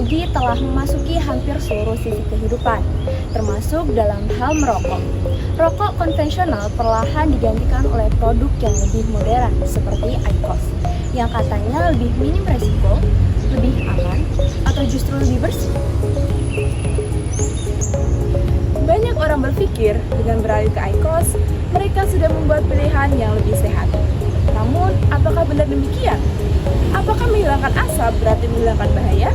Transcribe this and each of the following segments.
teknologi telah memasuki hampir seluruh sisi kehidupan, termasuk dalam hal merokok. Rokok konvensional perlahan digantikan oleh produk yang lebih modern seperti IQOS, yang katanya lebih minim resiko, lebih aman, atau justru lebih bersih. Banyak orang berpikir dengan beralih ke IQOS, mereka sudah membuat pilihan yang lebih sehat. Namun, apakah benar demikian? Apakah menghilangkan asap berarti menghilangkan bahaya?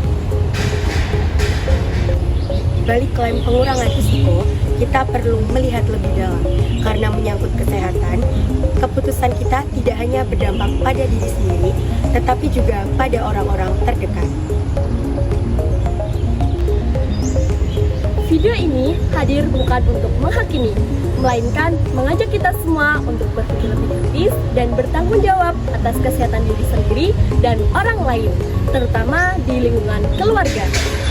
Balik klaim pengurangan risiko, kita perlu melihat lebih dalam. Karena menyangkut kesehatan, keputusan kita tidak hanya berdampak pada diri sendiri, tetapi juga pada orang-orang terdekat. Video ini hadir bukan untuk menghakimi, melainkan mengajak kita semua untuk berpikir lebih kritis dan bertanggung jawab atas kesehatan diri sendiri dan orang lain, terutama di lingkungan keluarga.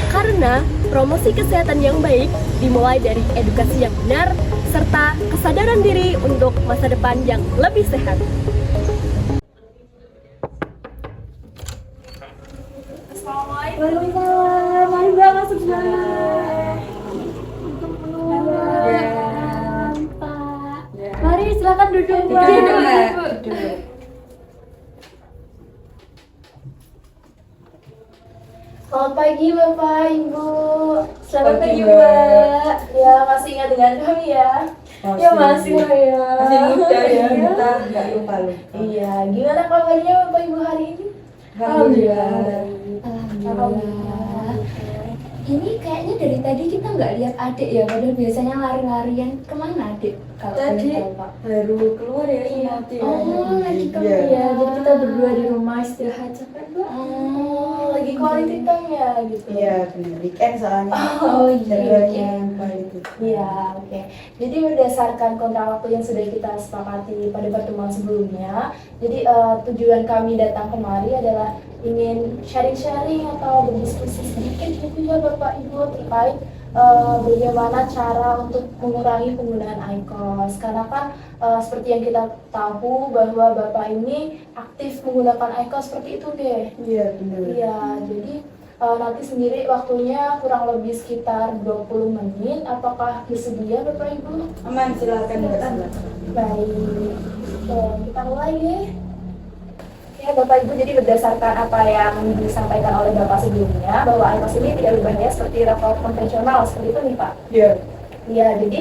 Karena promosi kesehatan yang baik dimulai dari edukasi yang benar, serta kesadaran diri untuk masa depan yang lebih sehat. Waalaikumsalam. Mari Mbak masuk sana. Mari silakan duduk, Mbak. Selamat pagi Bapak, Ibu. Selamat Pagi, pagi Mbak. Mbak. Ya, masih ingat dengan kami ya? Ya masih lah ya. Masih muda ya, Iya. kita nggak lupa. Iya, gimana kabarnya Bapak Ibu hari ini? Alhamdulillah. Alhamdulillah. Ini kayaknya dari tadi kita nggak lihat adik ya, padahal biasanya lari-larian. Kemana adik? Kalau boleh Tadi tahu, Pak. baru keluar ya sama Ati. Oh, lagi keluar Iya. ya. Jadi kita berdua di rumah istirahat capek, Mbak. Oh, lagi quality time ya gitu. Iya, benar. Weekend soalnya. Oh iya. Jadwalnya quality. Iya, oke. Jadi berdasarkan kontrak waktu yang sudah kita sepakati pada pertemuan sebelumnya, jadi tujuan kami datang kemari adalah ingin sharing-sharing atau berdiskusi sedikit gitu ya Bapak Ibu terkait bagaimana cara untuk mengurangi penggunaan IQOS. Karena kan seperti yang kita tahu bahwa Bapak ini aktif menggunakan IQOS seperti itu deh. Iya, benar. Iya, jadi nanti sendiri waktunya kurang lebih sekitar 20 menit. Apakah bersedia Bapak Ibu? Aman, silakan Mbak. Silakan. Baik, oke, kita mulai deh. Ya Bapak Ibu, jadi berdasarkan apa yang disampaikan oleh Bapak sebelumnya, bahwa IQOS ini tidak berbahaya seperti rokok konvensional, seperti itu nih Pak. Iya. Iya, jadi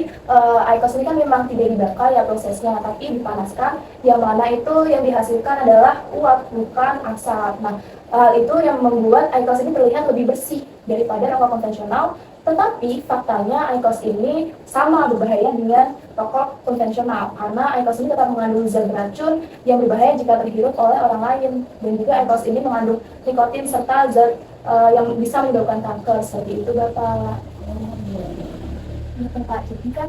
IQOS ini kan memang tidak dibakar ya prosesnya, tapi dipanaskan, yang mana itu yang dihasilkan adalah uap, bukan asap. Nah, hal itu yang membuat IQOS ini terlihat lebih bersih daripada rokok konvensional, tetapi faktanya IQOS ini sama berbahaya dengan rokok konvensional, karena IQOS ini tetap mengandung zat beracun yang berbahaya jika terhirup oleh orang lain, dan juga IQOS ini mengandung nikotin serta zat yang bisa menyebabkan kanker, seperti itu Bapak. Iya Pak, jadi kan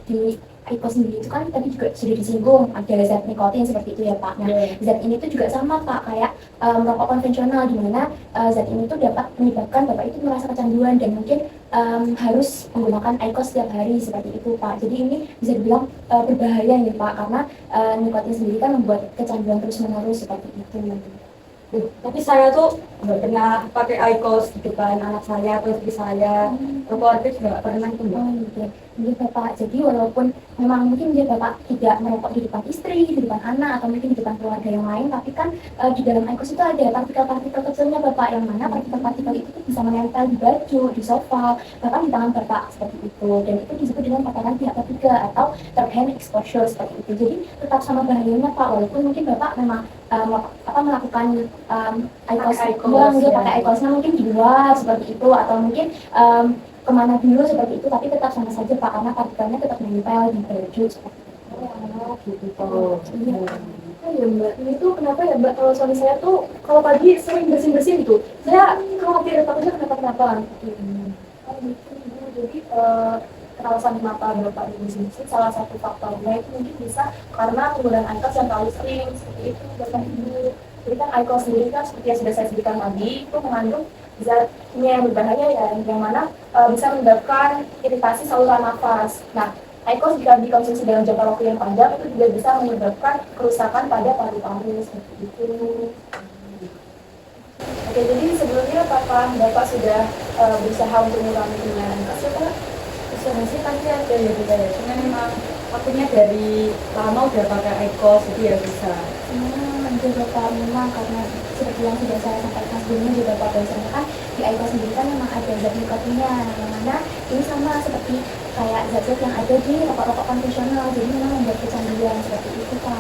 di IQOS sendiri itu kan tadi juga sudah disinggung ada zat nikotin seperti itu ya Pak. Nah, zat ini tuh juga sama Pak kayak rokok konvensional, di mana zat ini tuh dapat menyebabkan Bapak itu merasa kecanduan dan mungkin harus menggunakan IQOS setiap hari seperti itu Pak. Jadi ini bisa dibilang berbahaya ya Pak, karena nikotin sendiri kan membuat kecanduan terus-menerus seperti itu. Tapi saya tuh nggak pernah pakai IQOS di depan anak saya atau istri saya. Keluarga juga nggak pernah tuh Mbak. Oh iya, iya Bapak. Jadi walaupun memang mungkin dia Bapak tidak merokok di depan istri, di depan anak, atau mungkin di depan keluarga yang lain, tapi kan di dalam IQOS itu ada partikel-partikel kecilnya Bapak, yang mana partikel-partikel itu tuh bisa menempel di baju, di sofa, bahkan di tangan Bapak seperti itu. Dan itu disebut dengan paparan pihak ketiga atau third hand exposure seperti itu. Jadi tetap sama bahayanya Pak, walaupun mungkin Bapak memang melakukan IQOS, dia pakai IQOS-nya mungkin di luar seperti itu, atau mungkin kemana dulu seperti itu, tapi tetap sama saja Pak, karena partikelnya tetap menempel di baju seperti itu. Oh, gitu Pak. Iya. Oh ya Mbak, ini tuh kenapa ya Mbak, kalau suami saya tuh kalau pagi sering bersin-bersin gitu, saya khawatir takutnya kenapa-kenapa. Oh gitu Bu. Jadi kerawasan mata Bapak di bersin-bersin salah satu faktornya itu mungkin bisa karena penggunaan IQOS yang terlalu sering, seperti itu Bapak Ibu. Jadi kan IQOS sendiri kan seperti yang sudah saya sebutkan tadi, itu mengandung zat kimia yang berbahaya ya, yang mana bisa menyebabkan iritasi saluran nafas. Nah, IQOS jika dikonsumsi dalam jangka waktu yang panjang itu juga bisa menyebabkan kerusakan pada paru-paru seperti itu. Oke, jadi sebelumnya apakah Bapak sudah berusaha untuk mengurangi penggunaan IQOS ya Pak? Usaha sih pasti ada ya kita ya, cuman memang akunya dari lama udah pakai IQOS jadi ya bisa. Itu Bapak memang karena seperti yang sudah saya sampaikan sebelumnya juga Bapak bahwasanya kan di IQOS sendiri kan memang ada zat nikotinnya, yang mana ini sama seperti kayak zat-zat yang ada di rokok-rokok konvensional, jadi memang membuat kecanduan seperti itu Pak.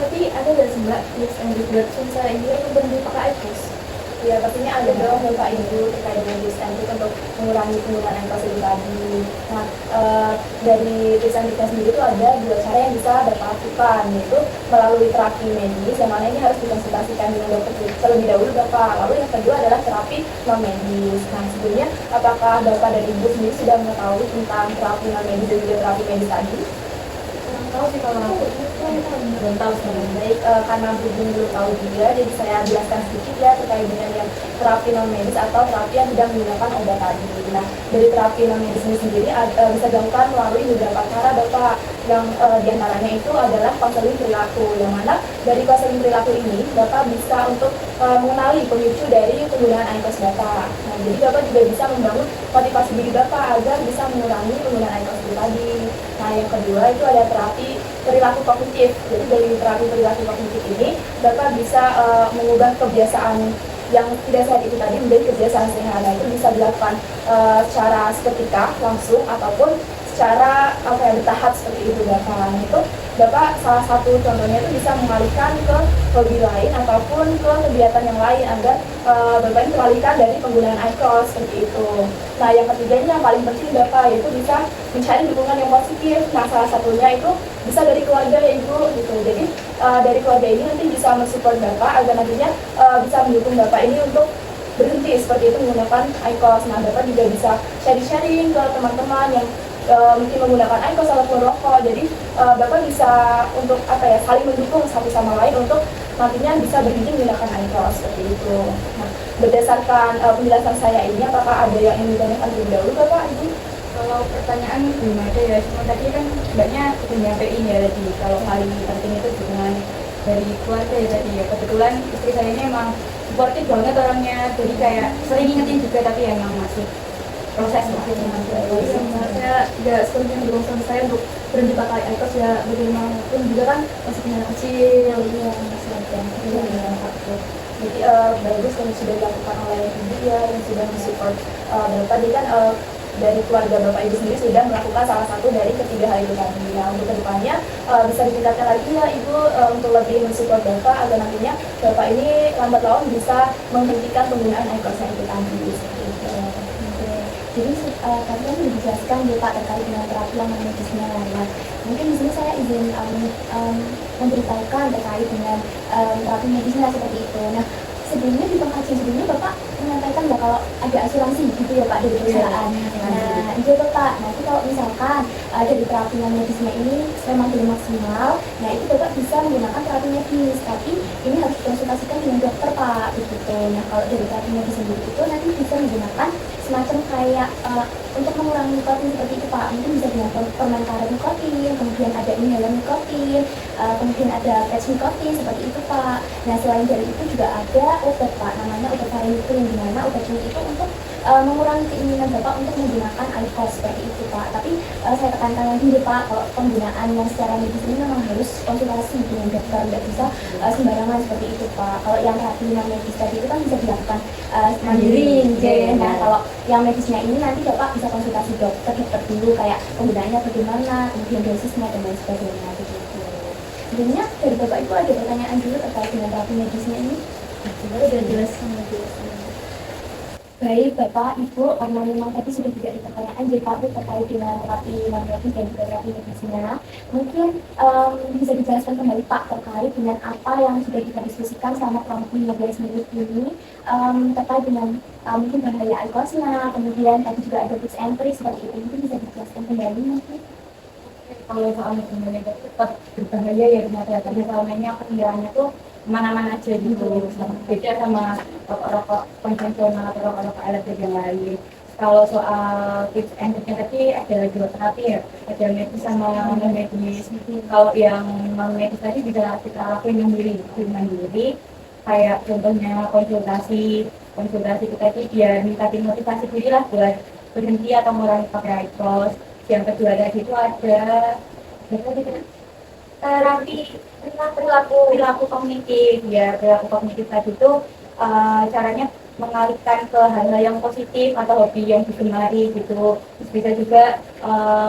Tapi ada nggak sih Mbak tips and tricks misalnya ini untuk berhenti pakai IQOS? Ya pastinya ada dong Bapak Ibu terkait dengan tips and tricks untuk mengurangi penggunaan IQOS itu tadi. Nah dari tips and tricks sendiri itu ada dua cara yang bisa Bapak lakukan, yaitu melalui terapi medis yang mana ini harus dikonsultasikan dengan dokter terlebih dahulu Bapak. Lalu yang kedua adalah terapi non medis. Nah sebelumnya apakah Bapak dan Ibu sendiri sudah mengetahui tentang terapi non medis dan juga terapi medis tadi? Kurang tahu sih kalau aku belum tahu sebenarnya. Baik, karena berhubung belum tahu juga, jadi saya jelaskan sedikit ya terkait dengan yang terapi non medis atau terapi yang tidak menggunakan obat tadi. Nah, dari terapi non medis ini sendiri bisa dilakukan melalui beberapa cara Bapak. Yang diantaranya itu adalah konseling perilaku, yang mana dari konseling perilaku ini Bapak bisa untuk mengenali pemicu dari penggunaan IQOS Bapak. Nah, jadi Bapak juga bisa membangun motivasi diri Bapak agar bisa mengurangi penggunaan IQOS itu tadi. Nah, yang kedua itu ada terapi perilaku kognitif. Jadi dari terapi perilaku kognitif ini Bapak bisa mengubah kebiasaan yang tidak sehat itu tadi menjadi kebiasaan sehat. Nah, itu bisa dilakukan secara seketika langsung ataupun secara bertahap seperti itu Bapak. Itu Bapak salah satu contohnya itu bisa mengalihkan ke hobi lain ataupun ke kegiatan yang lain agar Bapak ini teralihkan dari penggunaan IQOS seperti itu. Nah yang ketiganya yang paling penting Bapak yaitu bisa mencari dukungan yang positif. Nah salah satunya itu bisa dari keluarga ya Ibu gitu. Jadi dari keluarga ini nanti bisa mensupport Bapak agar nantinya bisa mendukung Bapak ini untuk berhenti seperti itu menggunakan IQOS. Nah Bapak juga bisa sharing-sharing ke teman-teman yang mungkin menggunakan IQOS ataupun rokok. Jadi Bapak bisa untuk saling mendukung satu sama lain untuk nantinya bisa berhenti menggunakan IQOS seperti itu. Nah, berdasarkan penjelasan saya ini, apakah ada yang ingin ditanyakan terlebih dahulu Bapak Ibu? Kalau pertanyaan belum ada ya, cuma tadi kan mbaknya udah nyampein ya tadi kalau paling penting itu dukungan dari keluarga ya tadi ya. Kebetulan istri saya ini emang supportif banget orangnya, jadi kayak sering ingetin juga tapi ya emang masih proses lah. Saya tidak sepenuhnya mendukung suami saya untuk berhenti pakai IQOS ya, bagaimanapun juga kan masih punya anak kecil, masih ada jadi bagus yang sudah dilakukan oleh ibu ya yang sudah mensupport Bapak. Jadi kan dari keluarga Bapak Ibu sendiri sudah melakukan salah satu dari ketiga hal itu tadi. Nah untuk kedepannya bisa ditingkatkan lagi ya Ibu untuk lebih mensupport Bapak agar nantinya Bapak ini lambat laun bisa menghentikan penggunaan IQOS itu tadi. Jadi tadi kan sudah dijelaskan ya Pak terkait dengan terapi yang medisnya. Nah, mungkin di sini saya izin memberitahukan terkait dengan terapi medisnya seperti itu. Nah, sebelumnya di pengkajian sebelumnya Bapak menyampaikan bahwa kalau ada asuransi gitu ya Pak dari perusahaan. Nah, itu Bapak. Nanti kalau misalkan dari terapi medisnya ini memang belum maksimal, nah itu Bapak bisa menggunakan terapi medis. Tapi ini harus dikonsultasikan dengan dokter Pak begitu. Nah, kalau dari terapi medis sendiri itu nanti bisa menggunakan semacam kayak untuk mengurangi nikotin seperti itu Pak. Mungkin bisa dengan permen karet nikotin, kemudian ada inhaler nikotin, kemudian ada patch nikotin seperti itu Pak. Nah selain dari itu juga ada obat Pak, namanya obat varenicline, yang dimana obat ini itu untuk mengurangi keinginan Bapak untuk menggunakan IQOS seperti itu Pak. Tapi saya tekankan lagi deh Pak, kalau penggunaan yang secara medis ini memang harus konsultasi dengan dokter, tidak bisa sembarangan seperti itu Pak. Kalau yang terapi non medis tadi itu kan bisa dilakukan mandiri gitu ya. Nah kalau yang medisnya ini nanti Bapak bisa konsultasi dokter dulu kayak penggunaannya bagaimana, kemudian dosisnya dan lain sebagainya begitu. Sebenarnya dari Bapak Ibu ada pertanyaan dulu terkait dengan terapi medisnya ini? Sudah jelas sama jelas. Baik Bapak Ibu, karena memang tadi sudah tidak ada pertanyaan jadi Pak terkait dengan terapi non medis dan juga terapi medisnya, mungkin bisa dijelaskan kembali Pak terkait dengan apa yang sudah kita diskusikan selama kurang lebih 15 menit ini terkait dengan mungkin bahaya IQOS-nya, kemudian tadi juga ada tips and tricks seperti itu, mungkin bisa dijelaskan kembali mungkin? Kalau soal sebenarnya itu tetap berbahaya ya ternyata, karena selama ini aku tinggalannya tuh mana-mana aja gitu, beda sama rokok-rokok konvensional atau rokok-rokok elektrik yang lain. Kalau soal tips and triknya tadi ada dua terapi ya, ada medis sama non medis. Kalau yang non medis tadi bisa kita lakuin mandiri, kayak contohnya konsultasi konsultasi kita itu biar ningkatin motivasi diri lah buat berhenti atau mengurangi pakai IQOS. Yang kedua tadi itu ada terapi perilaku kognitif. Ya, perilaku kognitif tadi itu caranya mengalihkan ke hal-hal yang positif atau hobi yang digemari gitu. Terus bisa juga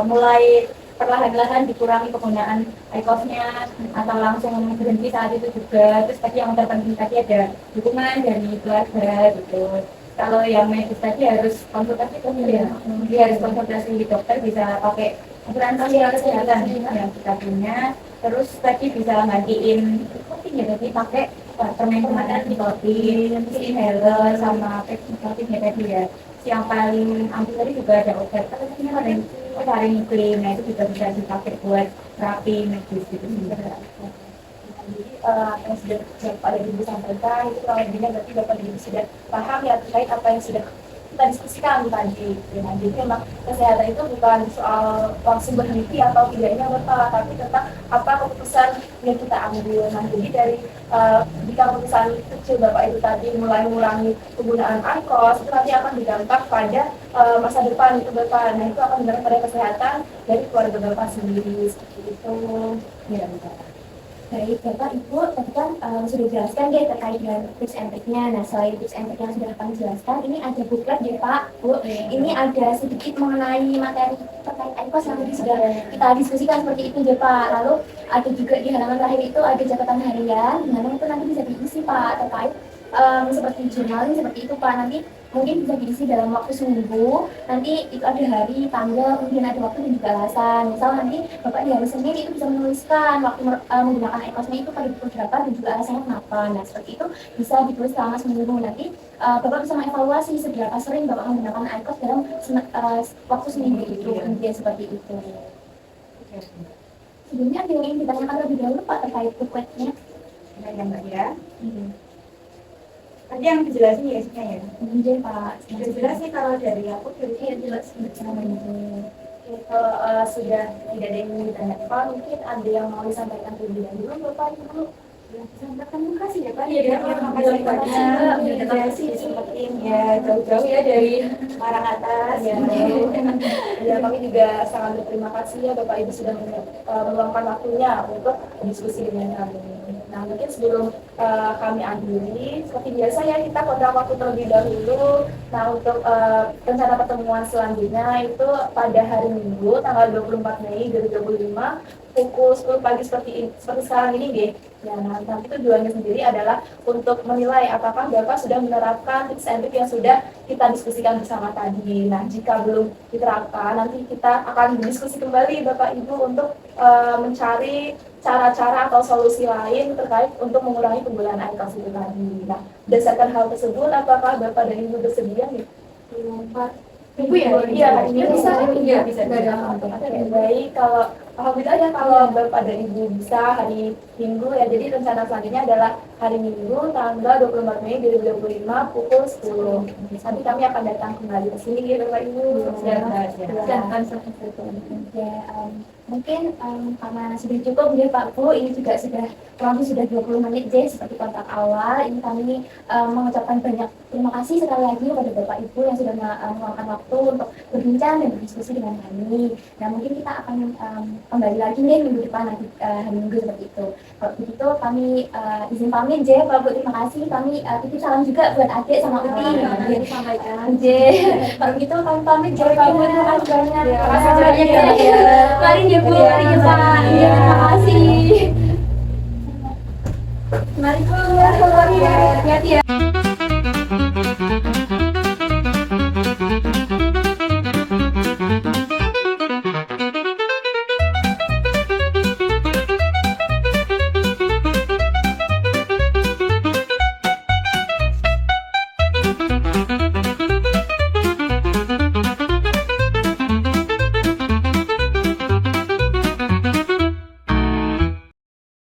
mulai perlahan-lahan dikurangi penggunaan IQOS-nya atau langsung berhenti saat itu juga. Terus tadi yang terpenting tadi ada dukungan dari keluarga gitu. Kalau yang medis tadi harus konsultasi ya, dia harus konsultasi di dokter, bisa pakai asuransi kesehatan yang kita punya. Terus tadi bisa gantiin nikotin ya, jadi pakai permen kemarin nikotin, inhaler sama nikotin ya tadi ya. Yang paling ampuh tadi juga ada obat, tapi kemarin varenicline, nah itu juga bisa dipakai buat terapi medis gitu. Apa yang sudah Bapak dan Ibu sampaikan itu kurang lebihnya berarti Bapak dan Ibu sudah paham ya terkait apa yang sudah kita diskusikan tadi. Nah, jadi memang kesehatan itu bukan soal langsung berhenti atau tidaknya Bapak, tapi tentang apa keputusan yang kita ambil. Nah, jadi dari jika keputusan kecil Bapak itu tadi mulai mengurangi penggunaan IQOS, itu nanti akan berdampak pada masa depan itu Bapak. Nah, itu akan berdampak pada kesehatan dari keluarga Bapak sendiri seperti itu. Ya, Bapak. Baik, Bapak, Ibu, tadi kan sudah jelaskan deh terkait dengan tips and trick-nya. Nah, selain tips and trick yang sudah kami jelaskan, ini ada booklet deh, Pak, Bu. Ini ada sedikit mengenai materi terkait IQOS yang tadi sudah kita diskusikan seperti itu deh, Pak. Lalu ada juga di halaman terakhir itu ada catatan harian, di mana itu nanti bisa diisi, Pak, terkait seperti journaling seperti itu, Pak. Nanti mungkin bisa diisi dalam waktu seminggu. Nanti itu ada hari, tanggal, kemudian ada waktu dan juga alasan. Misal nanti Bapak di hari Senin itu bisa menuliskan waktu menggunakan IQOS-nya itu pada pukul berapa dan juga alasannya kenapa. Nah, seperti itu bisa ditulis selama seminggu. Nanti Bapak bisa mengevaluasi seberapa sering Bapak menggunakan IQOS dalam waktu seminggu itu. Kemudian seperti itu. Sebelumnya ada yang ingin ditanyakan lebih dahulu, Pak, terkait bookletnya. Nah, ya Mbak ya. Tadi yang dijelasin ya isinya ya. Iya, Pak. Sudah jelas sih kalau dari aku Iya, jelas. Kalau sudah tidak ada yang ingin ditanyakan, mungkin ada yang mau disampaikan terlebih dahulu, Bapak Ibu. terima kasih ya Pak. Iya, Terima kasih banyak. Terima kasih disempetin ya jauh-jauh ya dari Marang atas. Ya, ya, kami juga sangat berterima kasih ya Bapak Ibu sudah meluangkan waktunya untuk diskusi dengan kami. Nah, mungkin sebelum kami akhiri, seperti biasa ya kita kontrak waktu terlebih dahulu. Nah, untuk rencana pertemuan selanjutnya itu pada hari Minggu tanggal 24 Mei 2025 pukul 10 pagi seperti sekarang ini deh. Ya, nah, nanti tujuannya sendiri adalah untuk menilai apakah Bapak sudah menerapkan tips and trick yang sudah kita diskusikan bersama tadi. Nah, jika belum diterapkan, nanti kita akan berdiskusi kembali Bapak Ibu untuk mencari cara-cara atau solusi lain terkait untuk mengurangi penggunaan IQOS itu tadi. Nah, berdasarkan hal tersebut, apakah Bapak dan Ibu bersedia nih? Ibu ya? Iya, ini bisa. Iya, bisa. Baik, kalau alhamdulillah ya kalau Bapak dan Ibu bisa hari Minggu ya. Jadi rencana selanjutnya adalah hari Minggu tanggal 24 Mei 2025 pukul 10. Nanti kami akan datang kembali ke sini Bapak Ibu. Mungkin karena sudah cukup ya Pak Bu, ini juga sudah kurang lebih sudah 20 menit deh seperti kontak awal. Ini kami mengucapkan banyak terima kasih sekali lagi kepada Bapak Ibu yang sudah meluangkan waktu untuk berbincang dan berdiskusi dengan kami. Nah, mungkin kita akan kembali lagi nih minggu depan nanti hari Minggu seperti itu. Kalau begitu kami izin pamit J, Pak Bu, terima kasih. Kami titip salam juga buat adik sama Uti. Sampaikan J. Kalau begitu kami pamit J, Pak Bu, terima kasih banyak. Terima kasih banyak ya. Mari J Bu, mari Pak. Iya, terima kasih. Mari Bu, hati-hati ya.